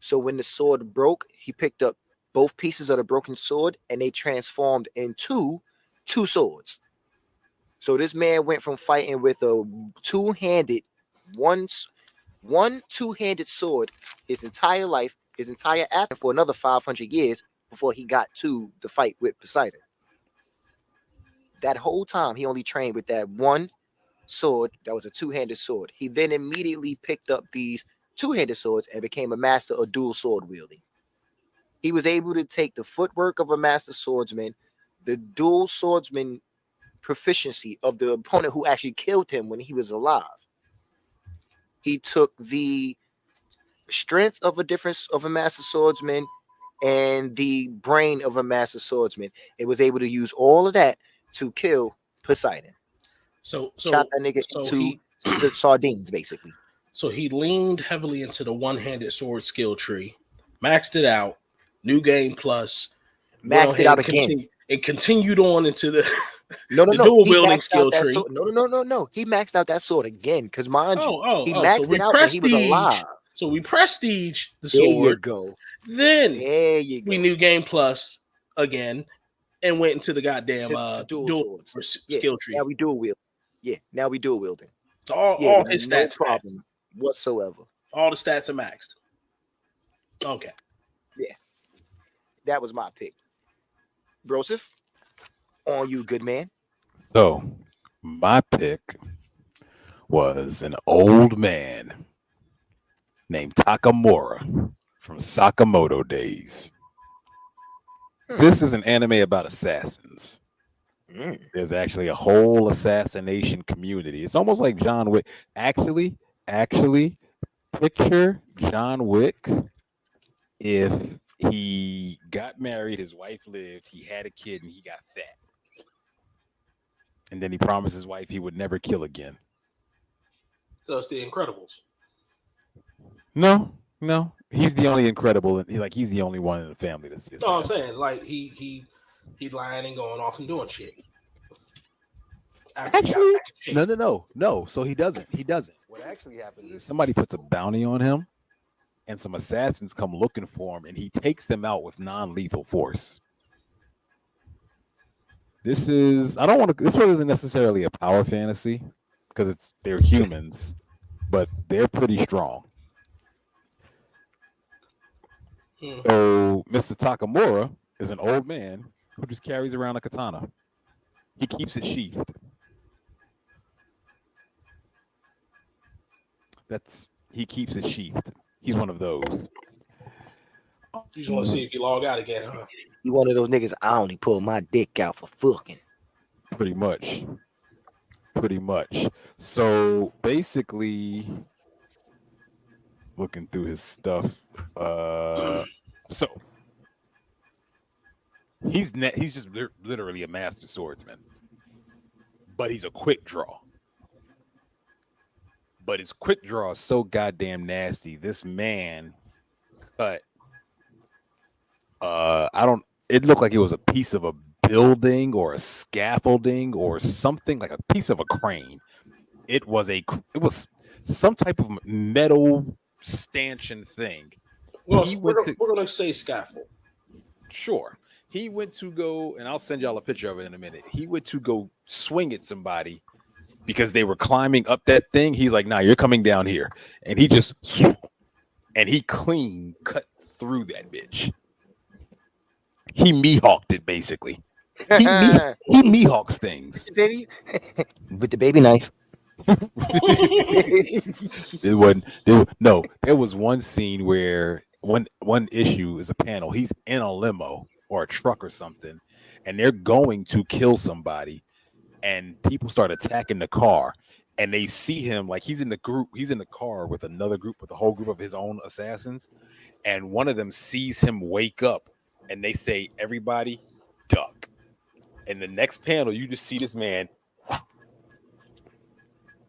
So when the sword broke, he picked up both pieces of the broken sword and they transformed into two swords. So this man went from fighting with a two-handed, one two-handed sword his entire life, his entire after for another 500 years before he got to the fight with Poseidon. That whole time, he only trained with that one sword that was a two-handed sword. He then immediately picked up these two-handed swords and became a master of dual sword wielding. He was able to take the footwork of a master swordsman, the dual swordsman proficiency of the opponent who actually killed him when he was alive. He took the strength of a master swordsman and the brain of a master swordsman. It was able to use all of that to kill Poseidon. So shot that nigga into sardines, basically. So he leaned heavily into the one-handed sword skill tree, maxed it out, new game plus, maxed it out again. It continued on into the no dual wielding skill tree. Sword. No. He maxed out that sword again because mind you, he maxed it out when he was alive. So we prestige the sword. There you go. Then we new game plus again and went into the goddamn dual skill tree. Now we dual wield. Yeah, now we dual wielding. So all his no stats problem whatsoever. All the stats are maxed. Okay. That was my pick. Broseph, on you, good man. So my pick was an old man named Takamura from Sakamoto days. This is an anime about assassins. There's actually a whole assassination community. It's almost like John Wick. Actually, picture John Wick if he got married, his wife lived, he had a kid, and he got fat. And then he promised his wife he would never kill again. So it's The Incredibles. No. He's the only incredible, and he's the only one in the family that's. No, I'm saying like he lying and going off and doing shit. Actually, no. So he doesn't. What actually happens is somebody puts a bounty on him, and some assassins come looking for him, and he takes them out with non-lethal force. This one isn't necessarily a power fantasy because they're humans, but they're pretty strong. So Mr. Takamura is an old man who just carries around a katana. He keeps it sheathed. He keeps it sheathed. He's one of those. You just want to see if you log out again, huh? You one of those niggas, I only pull my dick out for fucking. Pretty much. So basically, looking through his stuff, so he's just literally a master swordsman, but he's a quick draw. But his quick draw is so goddamn nasty. This man cut. It looked like it was a piece of a building or a scaffolding or something, like a piece of a crane. It was some type of metal stanchion thing. Well, we're gonna say scaffold. Sure. He went to go, and I'll send y'all a picture of it in a minute. He went to go swing at somebody because they were climbing up that thing. He's like, "Nah, you're coming down here," and he just clean cut through that bitch. He mehawked it basically. He mehawks things with the baby knife. There was one scene where one issue is a panel. He's in a limo or a truck or something, and they're going to kill somebody, and people start attacking the car, and they see him like he's in the car with another group, with a whole group of his own assassins, and one of them sees him wake up, and they say, "Everybody duck." And the next panel, you just see this man,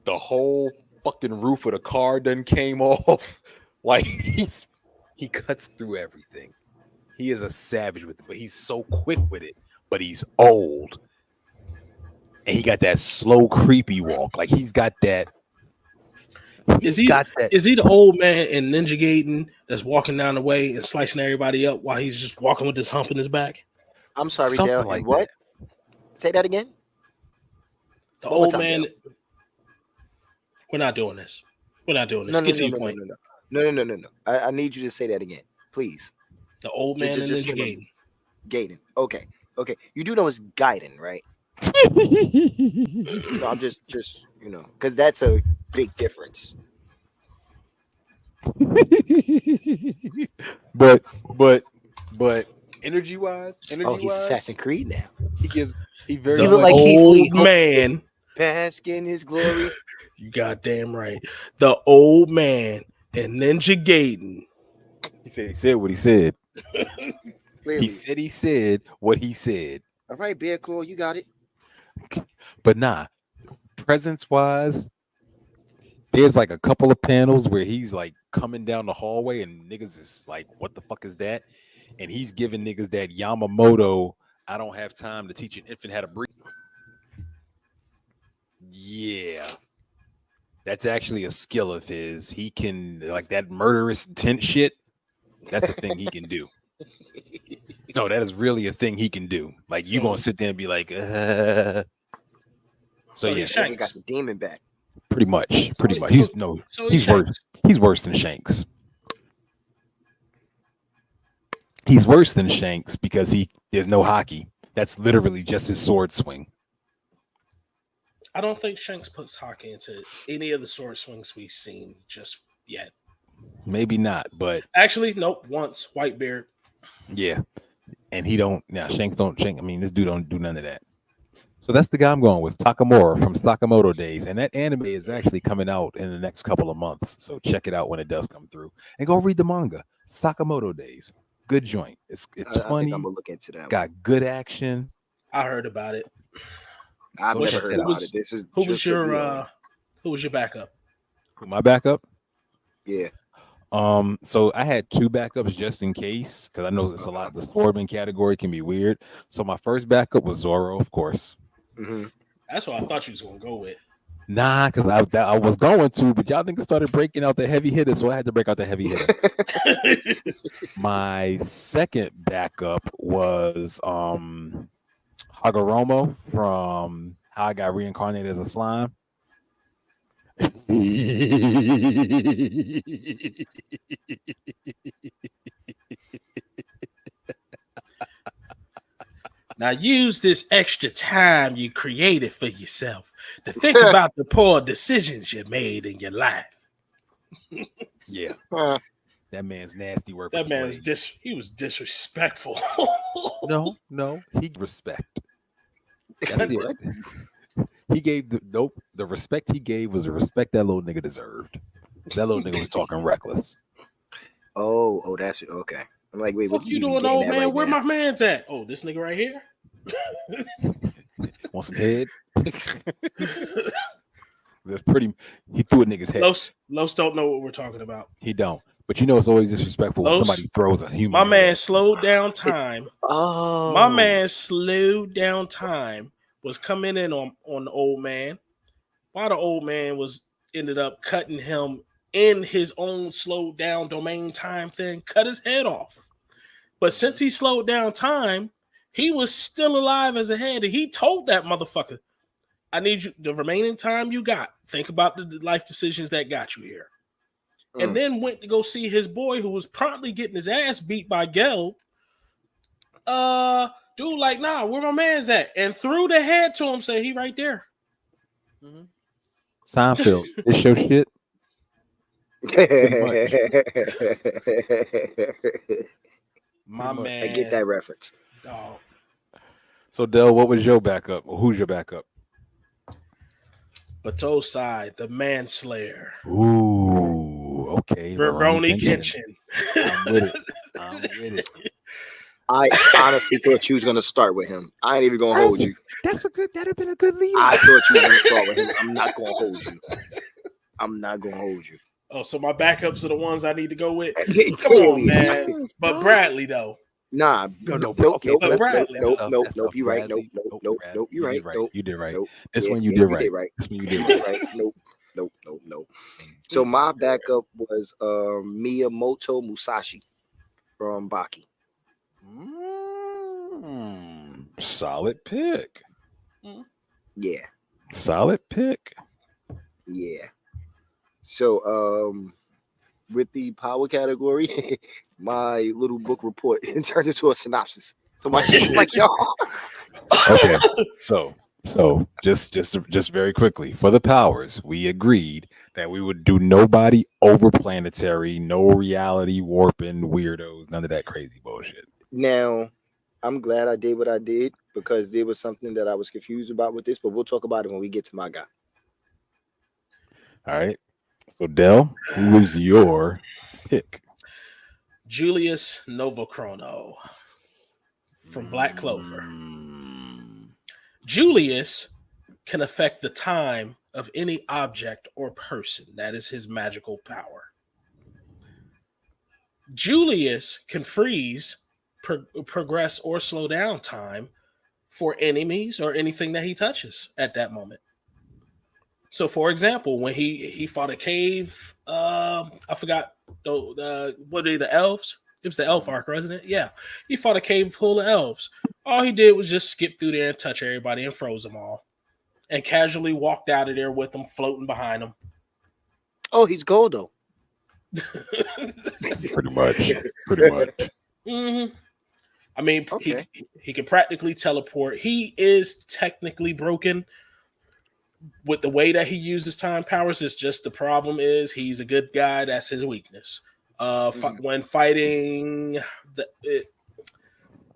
the whole fucking roof of the car done came off. Like he cuts through everything. He is a savage with it, but he's so quick with it. But he's old, and he got that slow, creepy walk. Like he's got that. Is he the old man in Ninja Gaiden that's walking down the way and slicing everybody up while he's just walking with this hump in his back? I'm sorry, Something Dale. like what? that. Say that again. The old man. Dale. We're not doing this. Get to your point. No. I need you to say that again, please. The old man in Ninja Gaiden. Gaiden. Okay. You do know it's Gaiden, right? No, I'm just because that's a big difference. but energy wise, he's Assassin's Creed now. He very the look like old man bask in his glory. You goddamn right. The old man in Ninja Gaiden. He said what he said. Clearly. He said what he said. All right, Bear Claw, you got it. But nah, presence wise, there's like a couple of panels where he's like coming down the hallway and niggas is like, "What the fuck is that?" And he's giving niggas that Yamamoto, "I don't have time to teach an infant how to breathe." Yeah. That's actually a skill of his. He can, like, that murderous intent shit. That's a thing he can do. No, that is really a thing he can do. Like, you gonna sit there and be like, So yeah, he got the demon back. Pretty much. He's worse. He's worse than Shanks. He's worse than Shanks because there's no hockey. That's literally just his sword swing. I don't think Shanks puts hockey into any of the sword swings we've seen just yet. Maybe not, but actually, nope. Once Whitebeard. Yeah, and he don't. Now Shanks don't. Shank. I mean, this dude don't do none of that. So that's the guy I'm going with, Takamura from Sakamoto Days, and that anime is actually coming out in the next couple of months. So check it out when it does come through, and go read the manga. Sakamoto Days, good joint. It's I funny. think I'm gonna look into that. Got good action. I heard about it. I've never heard about it. Who was your backup? My backup? Yeah. So I had two backups just in case, because I know it's a lot. The swordman category can be weird. So my first backup was Zoro, of course. Mm-hmm. That's what I thought you was gonna go with. Nah, because I was going to, but y'all niggas started breaking out the heavy hitter, so I had to break out the heavy hitter. My second backup was Hagoromo from How I Got Reincarnated as a Slime. Now use this extra time you created for yourself to think about the poor decisions you made in your life. Yeah. That man's nasty work. That man was he was disrespectful. No, he respect. That's he gave the respect he gave was the respect that little nigga deserved. That little nigga was talking reckless. Oh, that's it. Okay. I'm like, wait, what you doing, old man? Right where now? My man's at? Oh, this nigga right here. Want some head? That's pretty. He threw a nigga's head. Los don't know what we're talking about. He don't. But you know it's always disrespectful when somebody throws a human. My man slowed down time. Oh, my man slowed down time. Was coming in on the old man, while the old man ended up cutting him in his own slowed down domain time thing, cut his head off. But since he slowed down time, he was still alive as a head, and he told that motherfucker, "I need you the remaining time you got. Think about the life decisions that got you here." And then went to go see his boy, who was promptly getting his ass beat by Gel. Dude, like, nah, where my man's at? And threw the head to him, said he right there. Mm-hmm. Seinfeld, this your shit. My man, I get that reference. Oh. So Del, what was your backup? Or who's your backup? Batosai, the manslayer. Ooh, okay. Rurouni Kenshin. I'm with it. I honestly thought you was gonna start with him. I ain't even gonna hold you. That'd have been a good lead. I thought you were gonna start with him. I'm not gonna hold you. Oh, so my backups are the ones I need to go with. Come on, man. Yes, but Bradley though. Nah, nope. You right. Nope. You right. Nope. You did right. Nope. This one you did right. This one you did right. Nope. So my backup was Miyamoto Musashi from Baki. Solid pick. Yeah. Solid pick. Yeah. So with the power category, my little book report turned into a synopsis. So my shit is like, y'all. Okay. So just very quickly, for the powers, we agreed that we would do nobody over planetary, no reality warping weirdos, none of that crazy bullshit. Now, I'm glad I did what I did because there was something that I was confused about with this, but we'll talk about it when we get to my guy. All right. So, Del, who is your pick? Julius Novachrono from Black Clover. Julius can affect the time of any object or person. That is his magical power. Julius can freeze, progress, or slow down time for enemies or anything that he touches at that moment. So, for example, when he fought a cave, I forgot what are the elves? It was the elf arc, wasn't it? Yeah, he fought a cave full of elves. All he did was just skip through there and touch everybody and froze them all, and casually walked out of there with them floating behind him. Oh, he's Goldo. Pretty much. Mm-hmm. I mean, Okay. he can practically teleport. He is technically broken with the way that he uses time powers. It's just the problem is he's a good guy. That's his weakness. Mhm. When fighting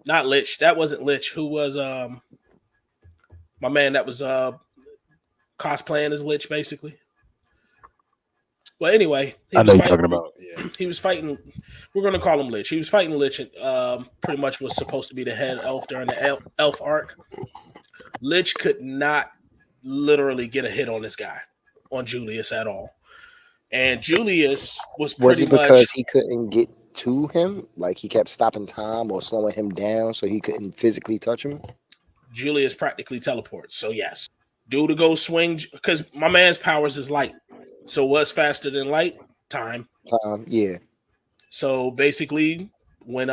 not Lich, that wasn't Lich. Who was my man that was cosplaying as Lich basically. But anyway, he I was know you're fighting. talking about. Yeah. He was fighting. We're going to call him Lich. He was fighting Lich. Pretty much was supposed to be the head elf during the elf arc. Lich could not literally get a hit on this guy, on Julius at all. And Julius was Was pretty it because much he couldn't get to him? Like he kept stopping time or slowing him down so he couldn't physically touch him? Julius practically teleports. So yes, do to go swing because my man's powers is light. So what's faster than light? Time. Yeah. So basically, when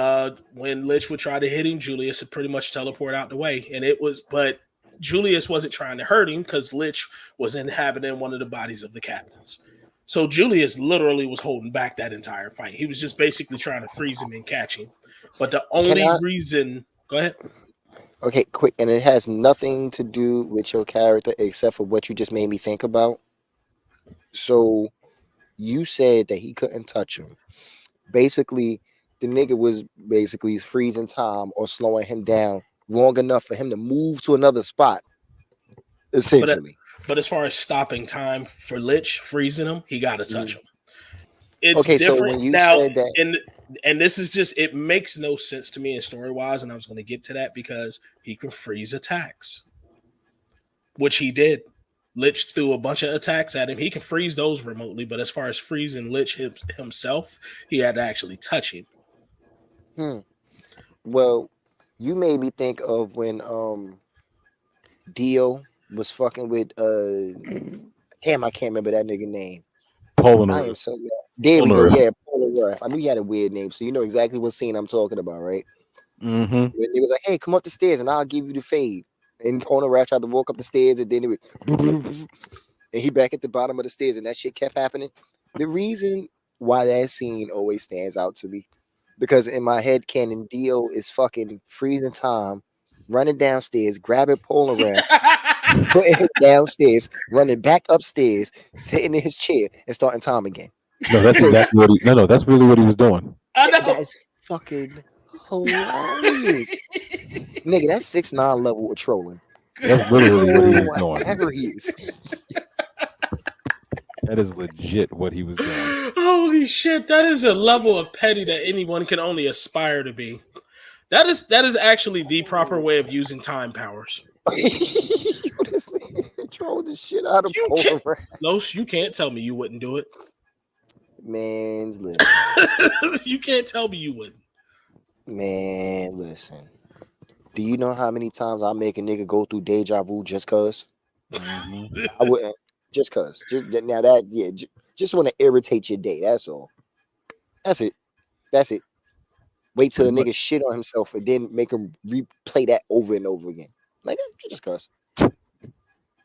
Lich would try to hit him, Julius would pretty much teleport out the way. And it was, but Julius wasn't trying to hurt him because Lich was inhabiting one of the bodies of the captains. So Julius literally was holding back that entire fight. He was just basically trying to freeze him and catch him. But the Can only I? reason, go ahead. Okay, quick. And it has nothing to do with your character except for what you just made me think about. So you said that he couldn't touch him. Basically, the nigga was basically freezing time or slowing him down long enough for him to move to another spot, But essentially. but as far as stopping time for Lich, freezing him, he got to touch Mhm. him. It's Okay, so different when you now, said that, and this is just it makes no sense to me in story wise, and I was going to get to that because he can freeze attacks, which he did. Lich threw a bunch of attacks at him. He can freeze those remotely, but as far as freezing Lich himself, he had to actually touch him. hmm, well, you made me think of when Dio was fucking with damn, I can't remember that nigga name. Poland I am Rift. so bad. There we go. Polnareff. Yeah, Polar Ruff. I knew he had a weird name, so you know exactly what scene I'm talking about, right? Mm-hmm. When they was like, "Hey, come up the stairs, and I'll give you the fade." And Polar Ruff tried to walk up the stairs, and then it would, and he back at the bottom of the stairs, and that shit kept happening. The reason why that scene always stands out to me, because in my head canon, Dio is fucking freezing time, running downstairs, grabbing Polar Ruff, putting him downstairs, running back upstairs, sitting in his chair, and starting time again. No, that's So exactly what he. No, that's really what he was doing. I that know. is fucking hilarious. Nigga, that's 6'9" level of trolling. That's It's literally what he was doing. hilarious. That is legit what he was doing. Holy shit, that is a level of petty that anyone can only aspire to be. That is actually the proper way of using time powers. This nigga trolled the shit out of You can't, Polar Ruff. Los, you can't tell me you wouldn't do it. Man's listen. You can't tell me you wouldn't. Man, listen. Do you know how many times I make a nigga go through deja vu just cause? Mm-hmm. I wouldn't. Just cause. Now that, yeah, just want to irritate your day. That's all. That's it. That's it. Wait till a Pretty much. nigga shit on himself and then make him replay that over and over again. Like, just cause.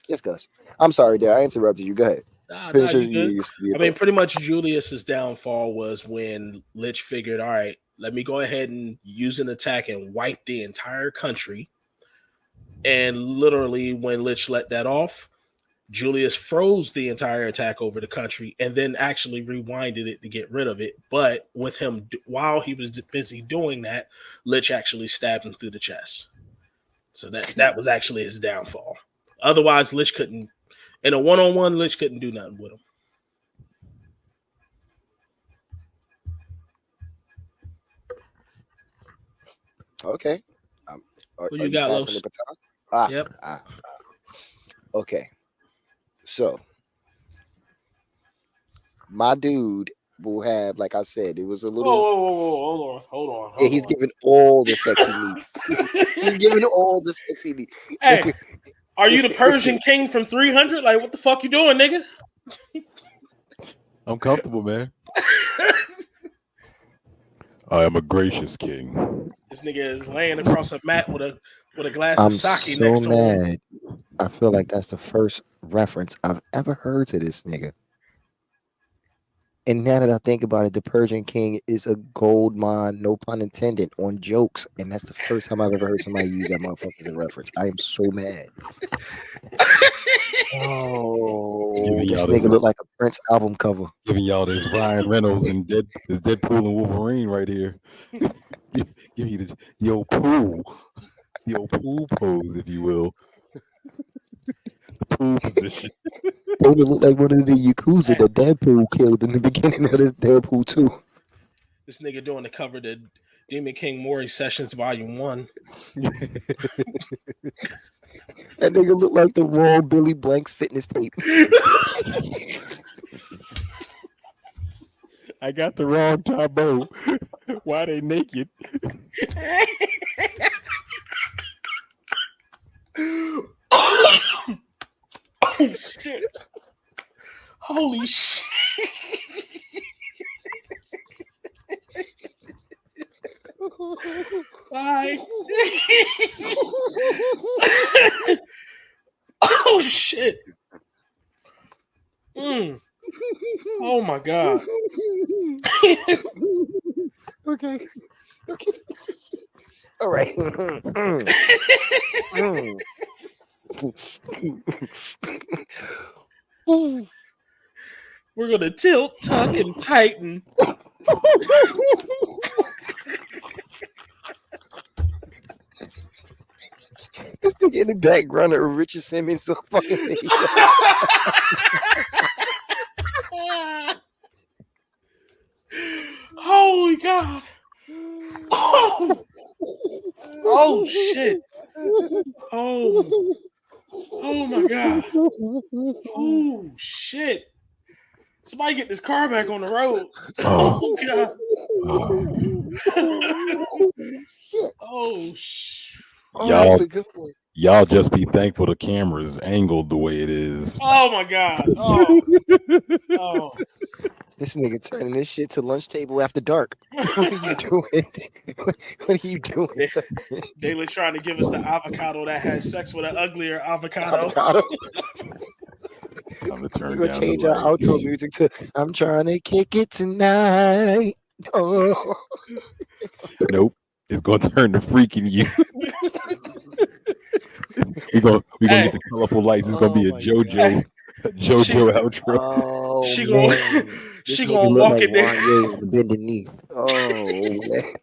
Just cause. I'm sorry, Dad. I interrupted you. Go ahead. Nah, Finish you good. your I mean, thought. pretty much Julius's downfall was when Lich figured, all right, let me go ahead and use an attack and wipe the entire country. And literally, when Lich let that off, Julius froze the entire attack over the country and then actually rewinded it to get rid of it. But with him, while he was busy doing that, Lich actually stabbed him through the chest. So that was actually his downfall. Otherwise, Lich couldn't, in a one-on-one, Lich couldn't do nothing with him. Okay. Who Are you you got, passing the Los? baton? Ah, Yep. ah. Okay. So my dude will have, like I said, it was a little. Whoa. Hold Yeah, he's on. giving all the sexy meat. He's giving all the sexy meat. Hey, are you the Persian king from 300? Like, what the fuck you doing, nigga? I'm comfortable, man. I am a gracious king. This nigga is laying across a mat with a glass I'm of sake so next to him. mad. I feel like that's the first reference I've ever heard to this nigga. And now that I think about it, the Persian King is a gold mine, no pun intended, on jokes. And that's the first time I've ever heard somebody use that motherfucker as a reference. I am so mad. Oh, Giving this y'all nigga this, look like a Prince album cover. giving y'all this Ryan Reynolds and this Deadpool and Wolverine right here. Give you the yo pool pose, if you will, the pool position. Bro, it look like one of the Yakuza that Deadpool killed in the beginning of this Deadpool 2. This nigga doing the cover to Demon King Mori Sessions Volume 1. That nigga look like the wrong Billy Blanks fitness tape. I got the wrong taboo. Why they naked? Oh shit! Holy shit! Bye. Oh shit! Oh my god! Okay. All right. We're gonna tilt, tuck, and tighten. This thing in the background of Richard Simmons fucking video. Holy god! Oh shit! Oh my god! Oh shit! Somebody get this car back on the road! Oh god! Oh shit! Oh, that was a good one. Y'all just be thankful the camera's angled the way it is. Oh my god! Oh. This nigga turning this shit to lunch table after dark. What are you doing? What are you doing? They were trying to give us the avocado that had sex with an uglier avocado. It's time to turn We're down gonna change the our lights. outro music to "I'm trying to kick it tonight." Oh. Nope. It's gonna turn to freaking you. We're gonna get the colorful lights. It's gonna be a JoJo outro. Oh, She man. gonna This she nigga gonna look walk like in there. Wanye on the bended knee. Oh man.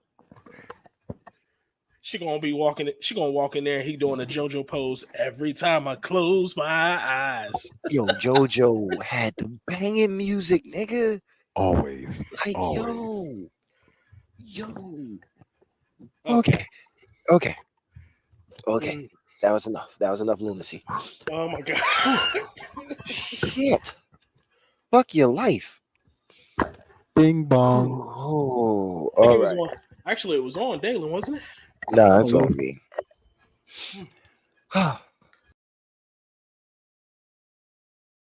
She gonna walk in there and he doing a JoJo pose every time I close my eyes. Yo, JoJo had the banging music, nigga. Always. Like, Always. yo. Okay. Okay. That was enough. That was enough lunacy. Oh my god. Shit. Fuck your life. Bing bong. Oh, I think all it was right. on. Actually, it was on Dalen, wasn't it? Nah, that's on me.